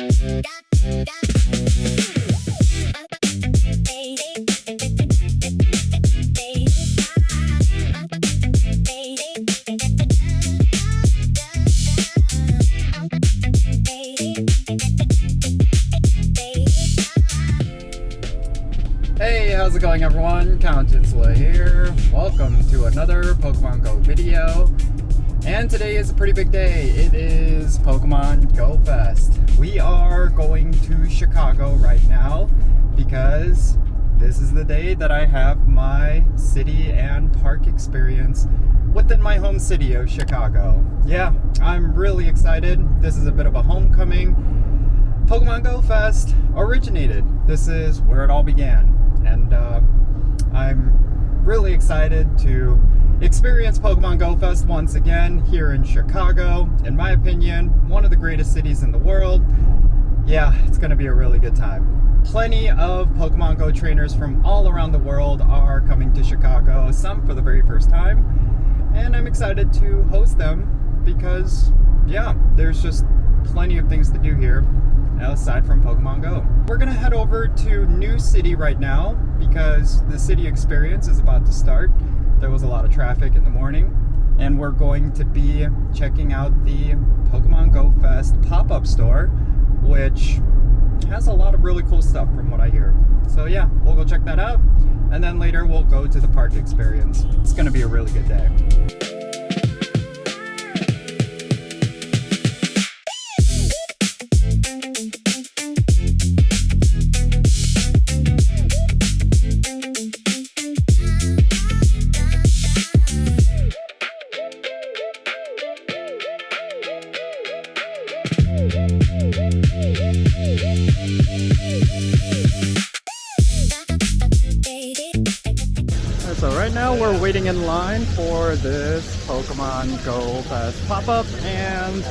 Hey, how's it going everyone? Jinsula here. Welcome to another Pokemon Go video. And today is a pretty big day. It is Pokemon GO Fest. We are going to Chicago right now because this is the day that I have my city and park experience within my home city of Chicago. Yeah, I'm really excited. This is a bit of a homecoming. Pokemon GO Fest originated. This is where it all began. And I'm really excited to experience Pokemon GO Fest once again here in Chicago. In my opinion, one of the greatest cities in the world. Yeah, it's going to be a really good time. Plenty of Pokemon Go trainers from all around the world are coming to Chicago, some for the very first time. And I'm excited to host them because, yeah, there's just plenty of things to do here aside from Pokemon Go. We're gonna head over to New City right now because the city experience is about to start. There was a lot of traffic in the morning, and we're going to be checking out the Pokemon GO Fest pop-up store, which has a lot of really cool stuff from what I hear. So yeah, we'll go check that out, and then later we'll go to the park experience. It's gonna be a really good day. So right now we're waiting in line for this Pokemon GO Fest pop-up, and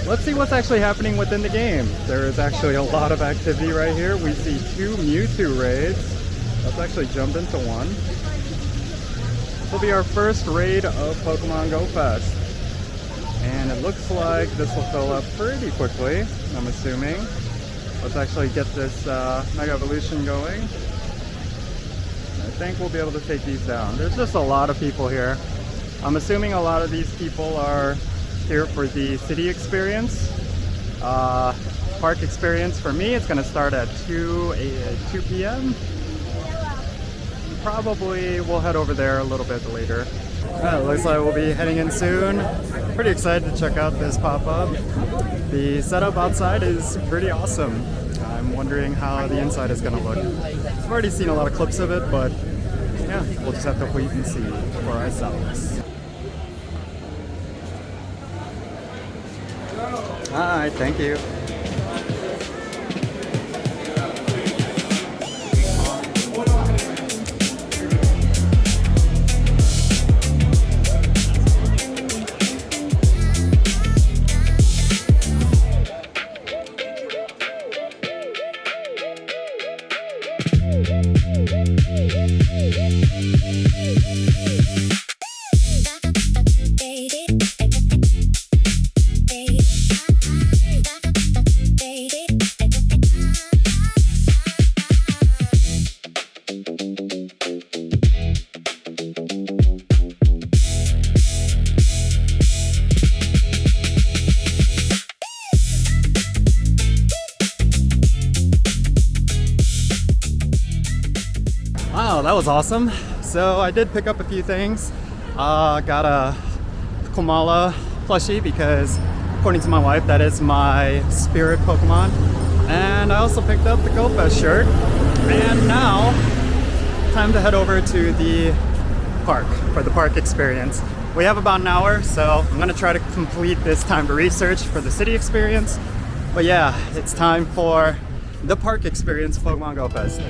let's see what's actually happening within the game. There is actually a lot of activity right here. We see 2 Mewtwo raids. Let's actually jump into one. This will be our first raid of Pokemon GO Fest. And it looks like this will fill up pretty quickly, I'm assuming. Let's actually get this Mega Evolution going. I think we'll be able to take these down. There's just a lot of people here. I'm assuming a lot of these people are here for the city experience. Park experience for me, it's gonna start at 2 p.m. Probably we'll head over there a little bit later. It looks like we'll be heading in soon. Pretty excited to check out this pop-up. The setup outside is pretty awesome. I'm wondering how the inside is going to look. I've already seen a lot of clips of it, but yeah, we'll just have to wait and see for ourselves. Hi, thank you. Wow, that was awesome. So I did pick up a few things. Got a Komala plushie because, according to my wife, that is my spirit Pokemon. And I also picked up the GO Fest shirt. And now, time to head over to the park for the park experience. We have about an hour, so I'm gonna try to complete this time to research for the city experience. But yeah, it's time for the park experience of Pokemon GO Fest.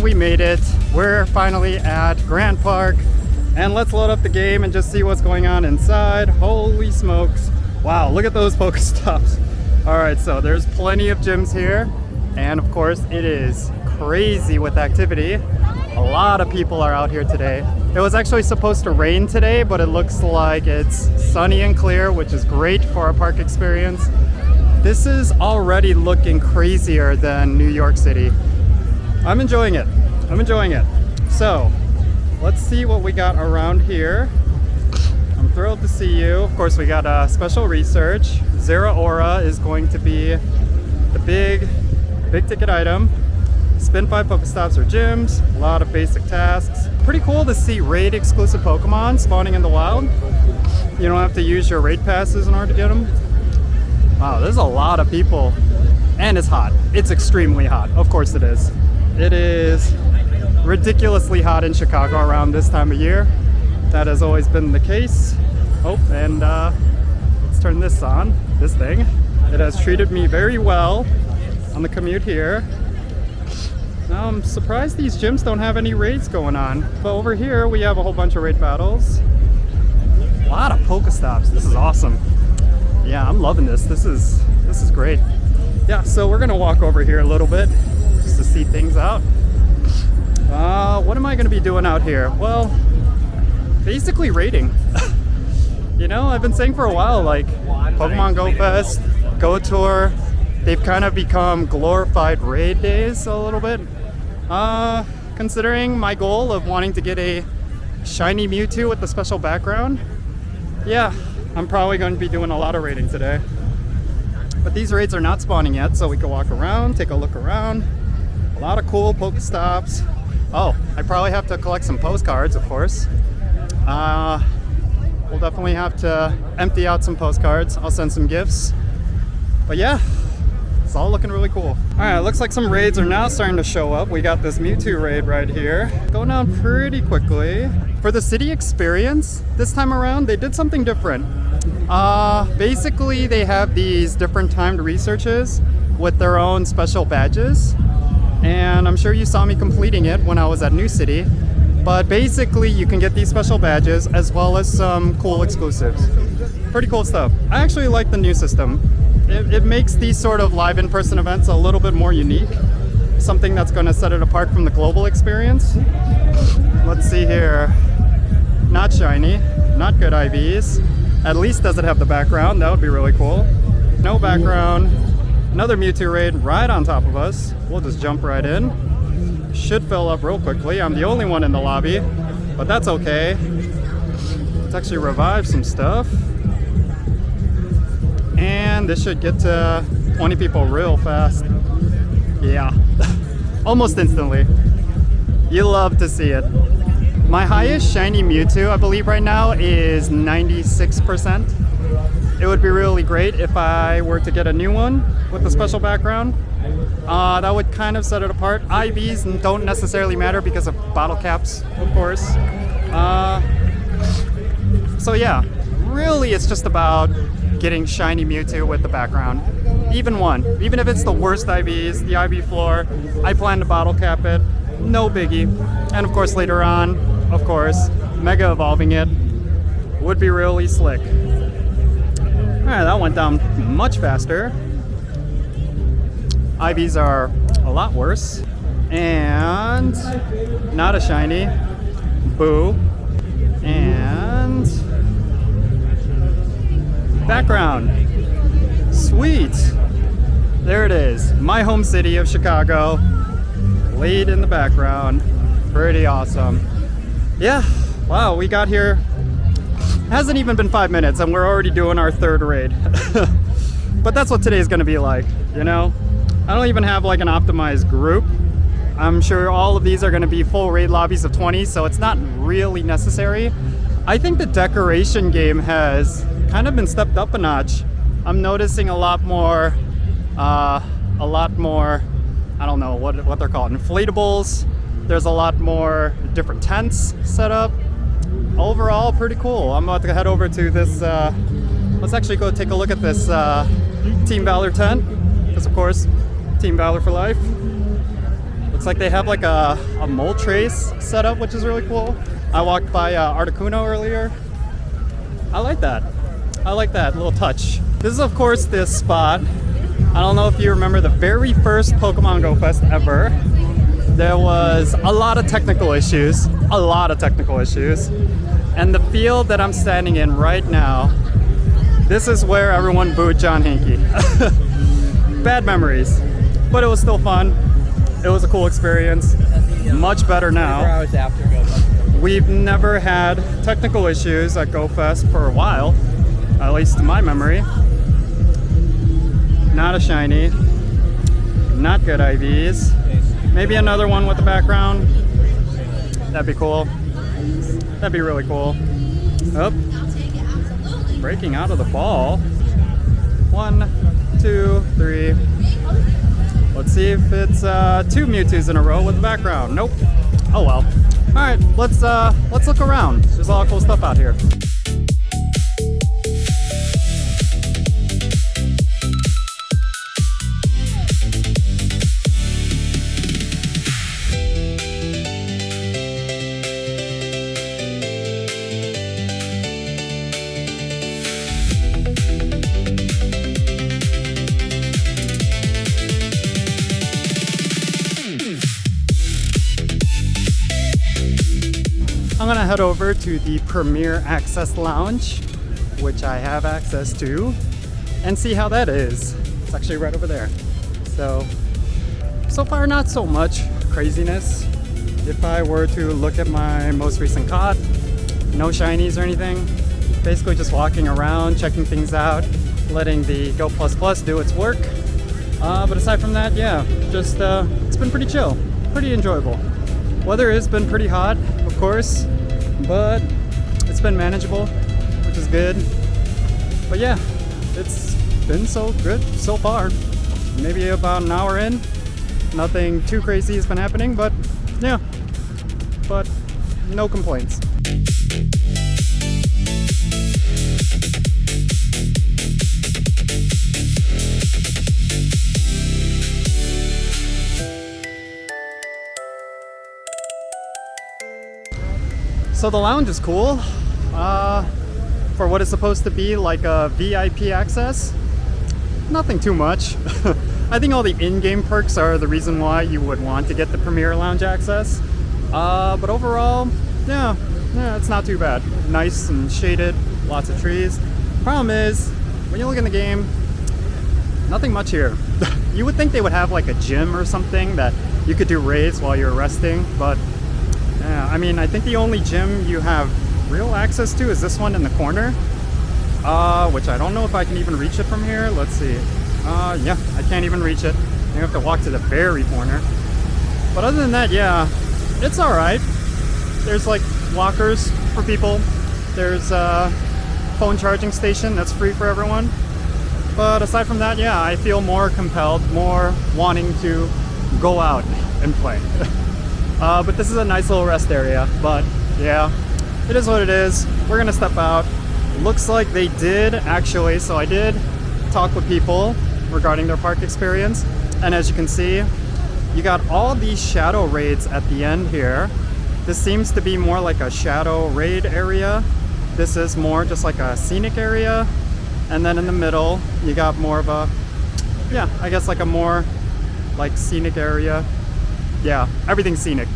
we made it. We're finally at Grand Park. And let's load up the game and just see what's going on inside. Holy smokes. Wow, look at those Pokestops. Alright, so there's plenty of gyms here. And of course, it is crazy with activity. A lot of people are out here today. It was actually supposed to rain today, but it looks like it's sunny and clear, which is great for our park experience. This is already looking crazier than New York City. I'm enjoying it. I'm enjoying it. So, let's see what we got around here. I'm thrilled to see you. Of course, we got special research. Zeraora is going to be the big ticket item. Spin 5 Pokestops or gyms, a lot of basic tasks. Pretty cool to see raid exclusive Pokemon spawning in the wild. You don't have to use your raid passes in order to get them. Wow, there's a lot of people. And it's hot. It's extremely hot. Of course it is. It is ridiculously hot in Chicago around this time of year. That has always been the case. Oh, and let's turn this on, this thing. It has treated me very well on the commute here. Now I'm surprised these gyms don't have any raids going on. But over here we have a whole bunch of raid battles. A lot of Pokestops. This is awesome. Yeah, I'm loving this. This is great. Yeah, so we're gonna walk over here a little bit just to see things out. What am I gonna be doing out here? Well, basically raiding. You know, I've been saying for a while, like Pokemon GO Fest, Go Tour, they've kind of become glorified raid days a little bit. Considering my goal of wanting to get a shiny Mewtwo with the special background, yeah, I'm probably going to be doing a lot of raiding today. But these raids are not spawning yet, so we can walk around, take a look around. A lot of cool Pokestops. Oh, I probably have to collect some postcards, of course. We'll definitely have to empty out some postcards. I'll send some gifts. But yeah, it's all looking really cool. Alright, looks like some raids are now starting to show up. We got this Mewtwo raid right here. Going down pretty quickly. For the city experience, this time around, they did something different. Basically, they have these different timed researches with their own special badges. And I'm sure you saw me completing it when I was at New City. But basically, you can get these special badges as well as some cool exclusives. Pretty cool stuff. I actually like the new system. It makes these sort of live in-person events a little bit more unique. Something that's going to set it apart from the global experience. Let's see here. Not shiny, not good IVs. At least does it have the background? That would be really cool. No background. Another Mewtwo raid right on top of us. We'll just jump right in. Should fill up real quickly. I'm the only one in the lobby, but that's okay. Let's actually revive some stuff. And this should get to 20 people real fast. Yeah, almost instantly. You love to see it. My highest shiny Mewtwo, I believe right now, is 96%. It would be really great if I were to get a new one with a special background. That would kind of set it apart. IVs don't necessarily matter because of bottle caps, of course. So yeah, really it's just about getting shiny Mewtwo with the background. Even one. Even if it's the worst IVs, the IV floor, I plan to bottle cap it. No biggie. And of course later on, of course, mega evolving it would be really slick. Alright, that went down much faster. IVs are a lot worse. And not a shiny. Boo. And background. Sweet. There it is. My home city of Chicago. Laid in the background. Pretty awesome. Yeah. Wow, we got here. Hasn't even been 5 minutes and we're already doing our third raid. But that's what today's gonna be like, you know? I don't even have like an optimized group. I'm sure all of these are gonna be full raid lobbies of 20, so it's not really necessary. I think the decoration game has kind of been stepped up a notch. I'm noticing a lot more, I don't know what they're called, inflatables. There's a lot more different tents set up. Overall, pretty cool. I'm about to head over to this, let's actually go take a look at this Team Valor tent. Because of course, Team Valor for life. Looks like they have like a mole trace set up, which is really cool. I walked by Articuno earlier. I like that. I like that little touch. This is, of course, this spot. I don't know if you remember the very first Pokemon GO Fest ever. There was a lot of technical issues. And the field that I'm standing in right now, this is where everyone booed John Hinkey. Bad memories, but it was still fun. It was a cool experience. Much better now. We've never had technical issues at GO Fest for a while, at least in my memory. Not a shiny, not good IVs. Maybe another one with the background. That'd be cool. That'd be really cool. Oh, breaking out of the ball. 1, 2, 3. Let's see if it's 2 Mewtwo's in a row with the background. Nope. Oh well. All right, let's look around. There's a lot of cool stuff out here. I'm gonna head over to the Premier Access Lounge, which I have access to, and see how that is. It's actually right over there. So far not so much craziness. If I were to look at my most recent caught, no shinies or anything. Basically just walking around, checking things out, letting the Go++ do its work. But aside from that, yeah, just it's been pretty chill, pretty enjoyable. Weather has been pretty hot, of course, but it's been manageable, which is good. But yeah, it's been so good so far. Maybe about an hour in, nothing too crazy has been happening, but yeah, but no complaints. So the lounge is cool for what is supposed to be like a VIP access. Nothing too much. I think all the in-game perks are the reason why you would want to get the Premier Lounge access. But overall, yeah, it's not too bad. Nice and shaded, lots of trees. Problem is, when you look in the game, nothing much here. You would think they would have like a gym or something that you could do raids while you're resting, but yeah, I mean, I think the only gym you have real access to is this one in the corner, which I don't know if I can even reach it from here. Let's see. Yeah, I can't even reach it. You have to walk to the very corner. But other than that, yeah, it's all right. There's like lockers for people. There's a phone charging station that's free for everyone. But aside from that, yeah, I feel more compelled, more wanting to go out and play. But this is a nice little rest area, but yeah, it is what it is. We're gonna step out. Looks like they did actually, so I did talk with people regarding their park experience, and as you can see, you got all these shadow raids at the end here. This seems to be more like a shadow raid area. This is more just like a scenic area, and then in the middle you got more of a, yeah, I guess like a more like scenic area. Yeah, everything's scenic.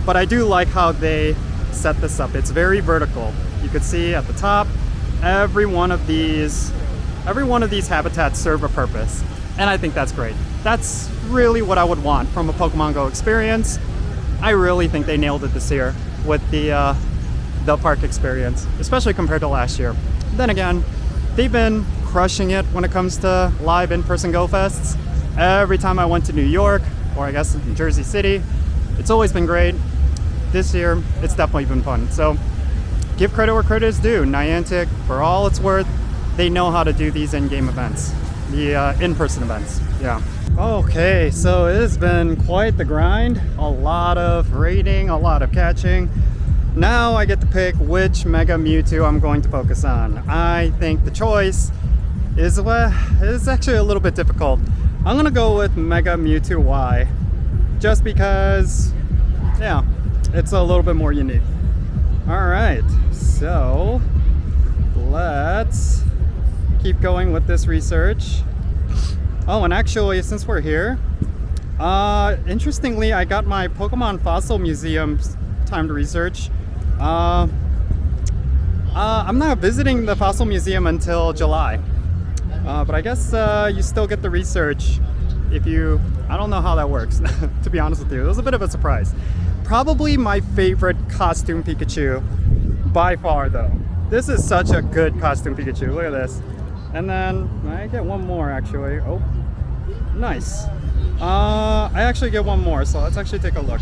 But I do like how they set this up. It's very vertical. You could see at the top, every one of these habitats serve a purpose. And I think that's great. That's really what I would want from a Pokemon Go experience. I really think they nailed it this year with the park experience, especially compared to last year. Then again, they've been crushing it when it comes to live in-person Go Fests. Every time I went to New York, or I guess in Jersey City, it's always been great. This year, it's definitely been fun. So give credit where credit is due. Niantic, for all it's worth, they know how to do these in-game events, the in-person events, yeah. Okay, so it has been quite the grind. A lot of raiding, a lot of catching. Now I get to pick which Mega Mewtwo I'm going to focus on. I think the choice is, well, it's actually a little bit difficult. I'm gonna go with Mega Mewtwo Y. just because, yeah, it's a little bit more unique. All right, so let's keep going with this research. Oh, and actually, since we're here, interestingly, I got my Pokemon Fossil Museum timed research. I'm not visiting the Fossil Museum until July, but I guess you still get the research if you, I don't know how that works, to be honest with you. It was a bit of a surprise. Probably my favorite costume Pikachu by far though. This is such a good costume Pikachu, look at this. And then I get one more actually. Oh, nice. I actually get one more, so let's actually take a look.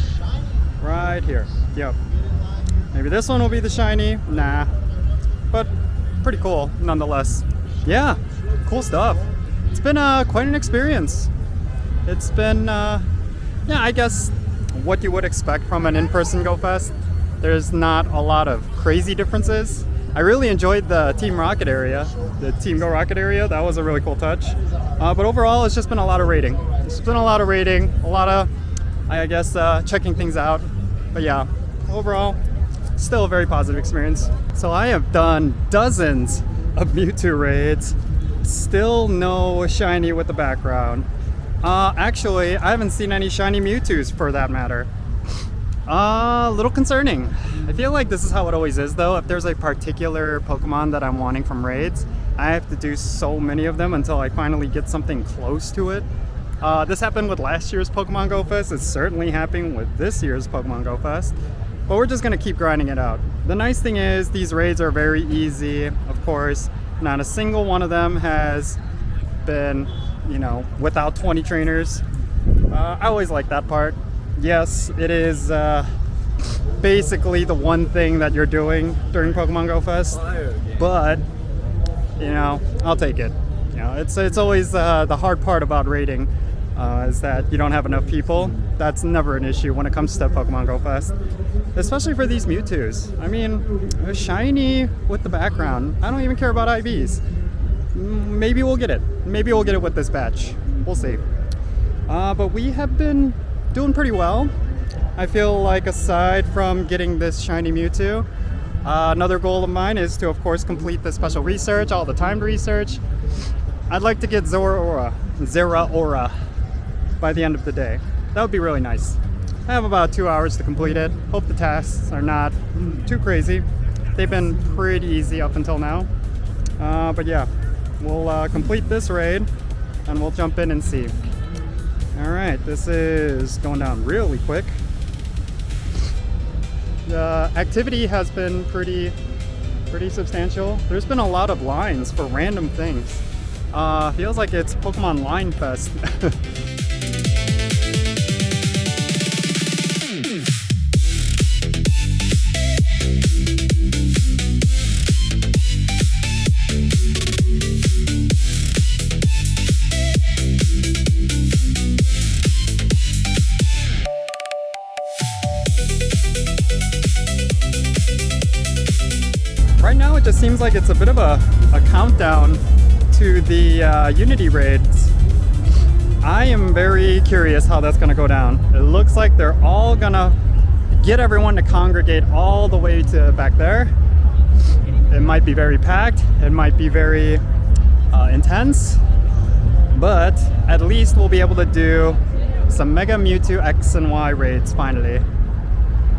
Right here, yep. Maybe this one will be the shiny, nah. But pretty cool nonetheless. Yeah, cool stuff. It's been quite an experience. It's been, yeah, I guess what you would expect from an in-person Go Fest. There's not a lot of crazy differences. I really enjoyed the Team Rocket area, the Team Go Rocket area. That was a really cool touch. But overall, it's just been a lot of raiding. It's been a lot of raiding, a lot of, I guess, checking things out. But yeah, overall, still a very positive experience. So I have done dozens of Mewtwo raids. Still no shiny with the background. Actually, I haven't seen any shiny Mewtwo's for that matter. A little concerning. I feel like this is how it always is though. If there's a particular Pokemon that I'm wanting from raids, I have to do so many of them until I finally get something close to it. This happened with last year's Pokemon Go Fest. It's certainly happening with this year's Pokemon Go Fest. But we're just gonna keep grinding it out. The nice thing is these raids are very easy. Of course, not a single one of them has been, you know, without 20 trainers. I always like that part. Yes, it is basically the one thing that you're doing during Pokemon Go Fest, but you know, I'll take it. You know, it's always the hard part about raiding is that you don't have enough people. That's never an issue when it comes to Pokemon Go Fest, especially for these Mewtwo's. I mean, a shiny with the background. I don't even care about IVs. Maybe we'll get it. Maybe we'll get it with this batch. We'll see. But we have been doing pretty well. I feel like aside from getting this shiny Mewtwo, another goal of mine is to, of course, complete the special research, all the timed research. I'd like to get Zeraora by the end of the day. That would be really nice. I have about 2 hours to complete it. Hope the tasks are not too crazy. They've been pretty easy up until now. But yeah, we'll complete this raid and we'll jump in and see. All right, this is going down really quick. The activity has been pretty substantial. There's been a lot of lines for random things. Feels like it's Pokemon Line Fest. Right now it just seems like it's a bit of a countdown to the Unity raids. I am very curious how that's gonna go down. It looks like they're all gonna get everyone to congregate all the way to back there. It might be very packed, it might be very intense, but at least we'll be able to do some Mega Mewtwo X and Y raids finally,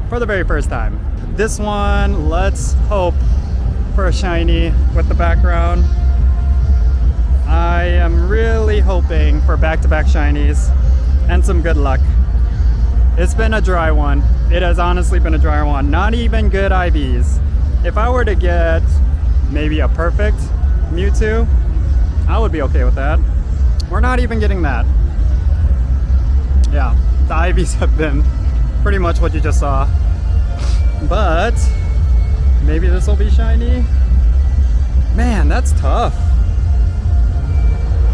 for the very first time. This one, let's hope for a shiny with the background. I am really hoping for back-to-back shinies and some good luck. It's been a dry one. It has honestly been a dry one. Not even good IVs. If I were to get maybe a perfect Mewtwo, I would be okay with that. We're not even getting that. Yeah, the IVs have been pretty much what you just saw. But maybe this will be shiny. Man, that's tough.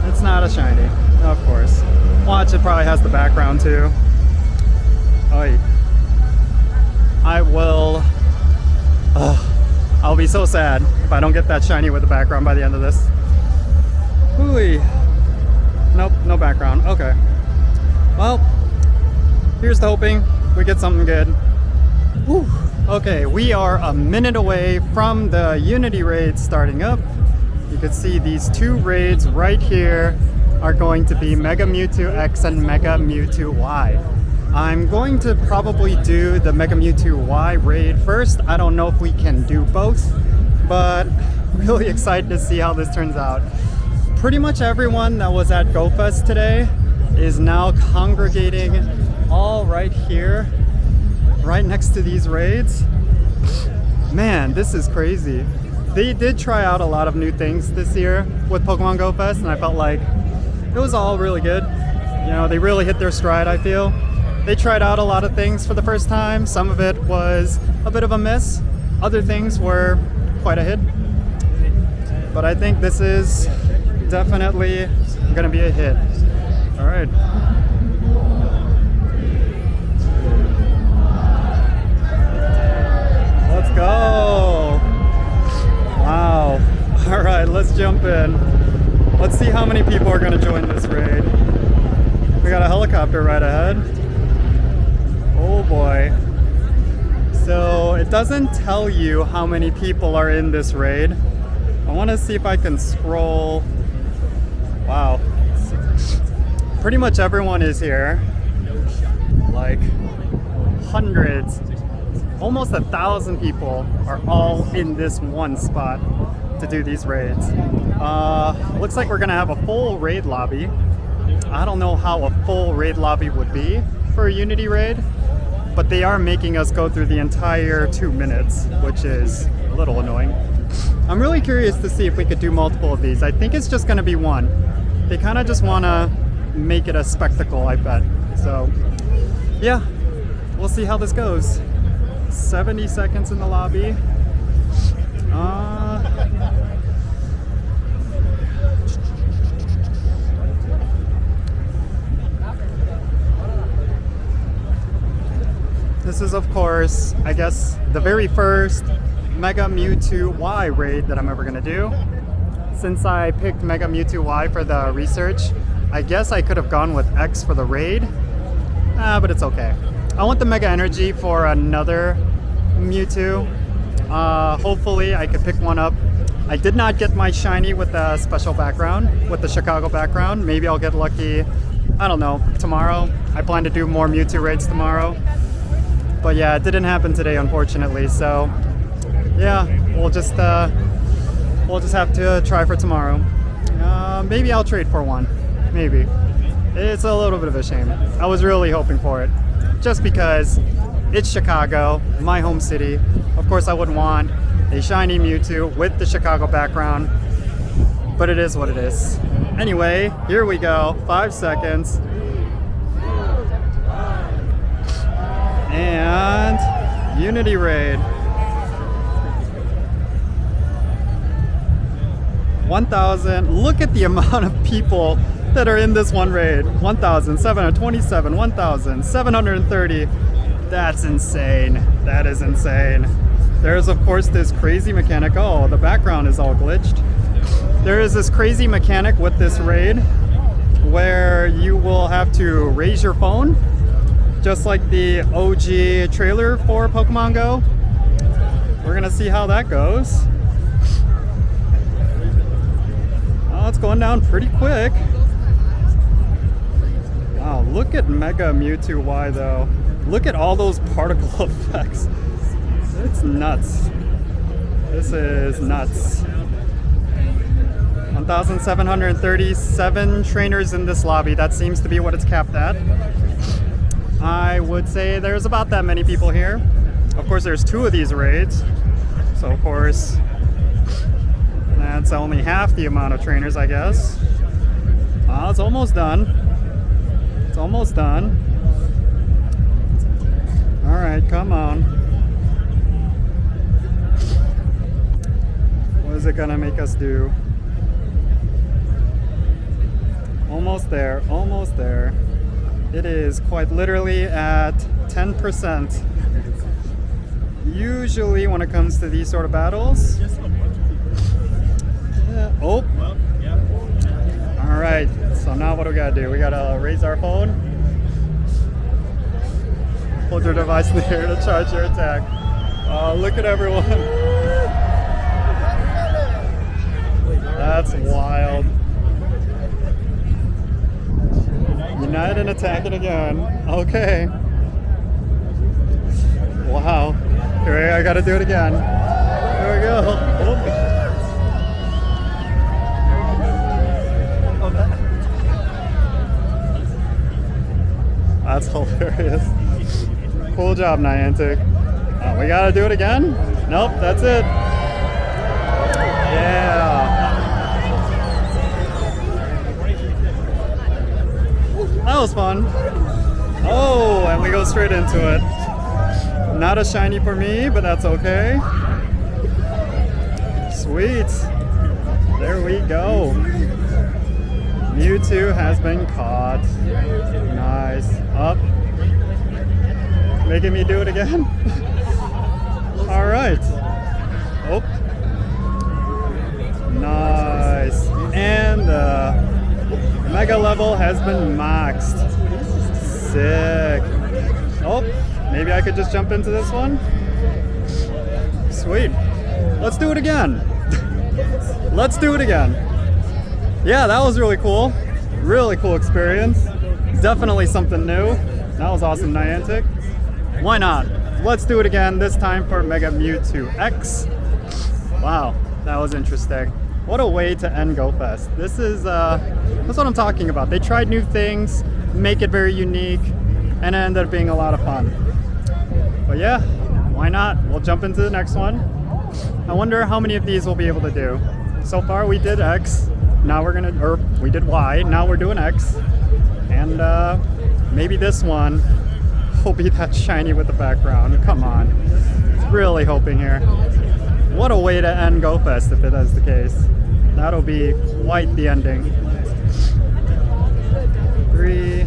It's not a shiny, of course. Watch, it probably has the background too. Oy. I will... I'll be so sad if I don't get that shiny with the background by the end of this. Ooh. Nope, no background. Okay. Well, Here's to hoping we get something good. Whew. Okay, we are a minute away from the Unity raid starting up. You can see these two raids right here are going to be Mega Mewtwo X and Mega Mewtwo Y. I'm going to probably do the Mega Mewtwo Y raid first. I don't know if we can do both, but really excited to see how this turns out. Pretty much everyone that was at GO Fest today is now congregating all right here, right next to these raids. Man, this is crazy. They did try out a lot of new things this year with Pokemon GO Fest, and I felt like it was all really good. You know, they really hit their stride, I feel. They tried out a lot of things for the first time. Some of it was a bit of a miss. Other things were quite a hit. But I think this is definitely gonna be a hit. All right. Let's go. Wow. All right, let's jump in. Let's see how many people are gonna join this raid. We got a helicopter right ahead. Oh boy. So it doesn't tell you how many people are in this raid. I wanna see if I can scroll. Wow. Pretty much everyone is here. Like hundreds, almost 1,000 people are all in this one spot to do these raids. Looks like we're gonna have a full raid lobby. I don't know how a full raid lobby would be for a Unity raid, but they are making us go through the entire 2 minutes, which is a little annoying. I'm really curious to see if we could do multiple of these. I think it's just gonna be one. They kind of just wanna make it a spectacle, I bet. So yeah, we'll see how this goes. 70 seconds in the lobby. This is, of course, I guess, the very first Mega Mewtwo Y raid that I'm ever gonna do. Since I picked Mega Mewtwo Y for the research, I guess I could have gone with X for the raid, but it's okay. I want the Mega Energy for another Mewtwo. Hopefully I could pick one up. I did not get my shiny with the special background, with the Chicago background. Maybe I'll get lucky, I don't know, tomorrow. I plan to do more Mewtwo raids tomorrow. But yeah, it didn't happen today, unfortunately. So yeah, we'll just have to try for tomorrow. Maybe I'll trade for one. Maybe. It's a little bit of a shame. I was really hoping for it. Just because it's Chicago, my home city. Of course I would want a shiny Mewtwo with the Chicago background. But it is what it is. Anyway, here we go. 5 seconds. And Unity raid. 1,000. Look at the amount of people that are in this one raid. 1,727, 1,730. That's insane. That is insane. There's, of course, this crazy mechanic. Oh, the background is all glitched. There is this crazy mechanic with this raid where you will have to raise your phone, just like the OG trailer for Pokemon Go. We're gonna see how that goes. Oh, it's going down pretty quick. Wow, look at Mega Mewtwo Y though. Look at all those particle effects. It's nuts. This is nuts. 1,737 trainers in this lobby. That seems to be what it's capped at. I would say there's about that many people here. Of course, there's 2 of these raids. So, of course, that's only half the amount of trainers, I guess. It's almost done. It's almost done. All right, come on. What is it gonna make us do? Almost there, almost there. It is quite literally at 10%. Usually when it comes to these sort of battles. Oh. All right, so now what do we gotta do? We gotta raise our phone. Hold your device near to charge your attack. Look at everyone. That's wild. Unite and attack it again. Okay. Wow. Here I gotta do it again. Here we go. Oh. That's hilarious. Cool job, Niantic. We gotta do it again? Nope, that's it. Yeah. That was fun. Oh, and we go straight into it. Not a shiny for me, but that's okay. Sweet. There we go. Mewtwo has been caught. Nice. Up. Making me do it again. All right. Oh. Nice. And the mega level has been maxed. Sick. Oh, maybe I could just jump into this one. Sweet. Let's do it again. Let's do it again. Yeah, that was really cool. Really cool experience. Definitely something new. That was awesome, Niantic. Why not? Let's do it again, this time for Mega Mewtwo X. Wow, that was interesting. What a way to end Go Fest. This is, that's what I'm talking about. They tried new things, make it very unique, and it ended up being a lot of fun. But yeah, why not? We'll jump into the next one. I wonder how many of these we'll be able to do. So far we did X, now we're gonna, or we did Y, now we're doing X. And maybe this one will be that shiny with the background. Come on. Really hoping here. What a way to end Go Fest if it is the case. That'll be quite the ending. 3,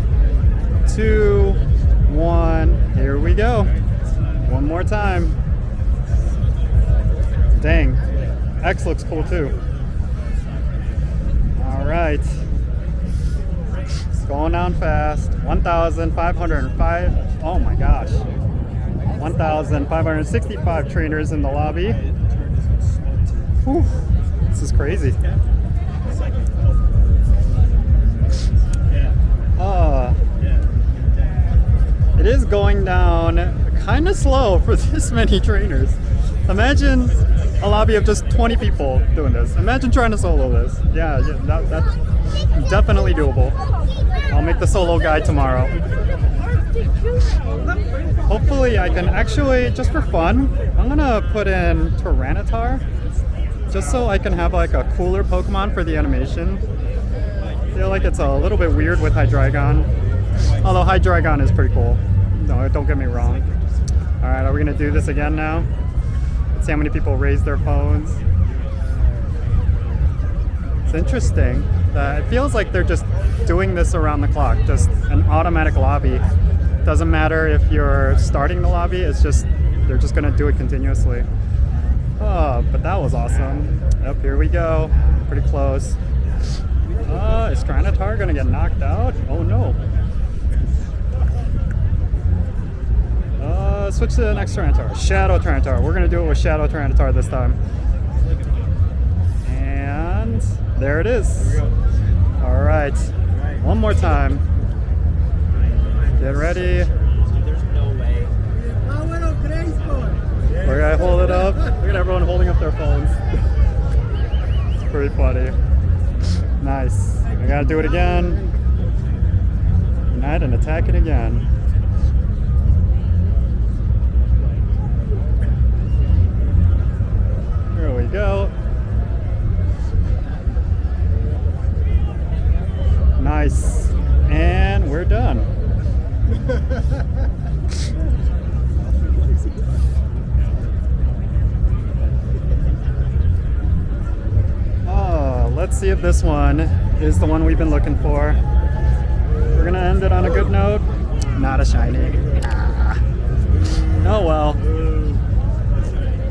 2, 1. Here we go. One more time. Dang. X looks cool too. Alright. It's going down fast. 1,505. Oh my gosh. 1,565 trainers in the lobby. Whew. This is crazy. It is going down kind of slow for this many trainers. Imagine a lobby of just 20 people doing this. Imagine trying to solo this. Yeah, that's definitely doable. I'll make the solo guide tomorrow. Hopefully I can actually, just for fun, I'm gonna put in Tyranitar, just so I can have like a cooler Pokemon for the animation. I feel like it's a little bit weird with Hydreigon, although Hydreigon is pretty cool. No, don't get me wrong. Alright, are we gonna do this again now? Let's see how many people raise their phones. It's interesting. It feels like they're just doing this around the clock, just an automatic lobby. Doesn't matter if you're starting the lobby, it's just, they're just gonna do it continuously. Oh, but that was awesome. Yep, here we go. Pretty close. Is Tyranitar gonna get knocked out? Oh no. Switch to the next Tyranitar. Shadow Tyranitar. We're gonna do it with Shadow Tyranitar this time. And there it is. Alright. One more time. Get ready. There's no way. We're gonna hold it up. Look at everyone holding up their phones. It's pretty funny. Nice. I gotta do it again. Unite and attack it again. Here we go. Nice. And we're done. Let's see if this one is the one we've been looking for. We're gonna end it on a good note. Not a shiny. Oh well.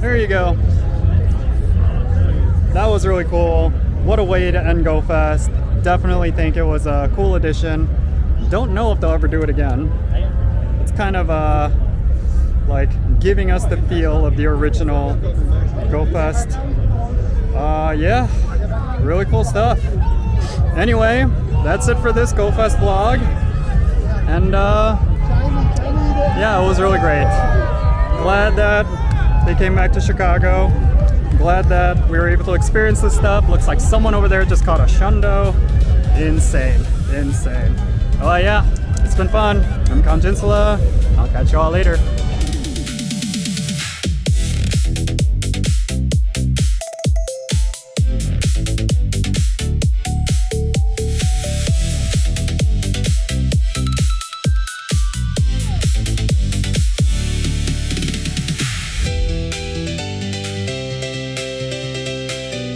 There you go. That was really cool. What a way to end Go Fest. Definitely think it was a cool addition. Don't know if they'll ever do it again. It's kind of like giving us the feel of the original Go Fest. Yeah, really cool stuff. Anyway, that's it for this Go Fest vlog. And yeah, it was really great. Glad that they came back to Chicago. Glad that we were able to experience this stuff. Looks like someone over there just caught a shundo. Insane, insane. Oh yeah, it's been fun. I'm Jinsula. I'll catch you all later.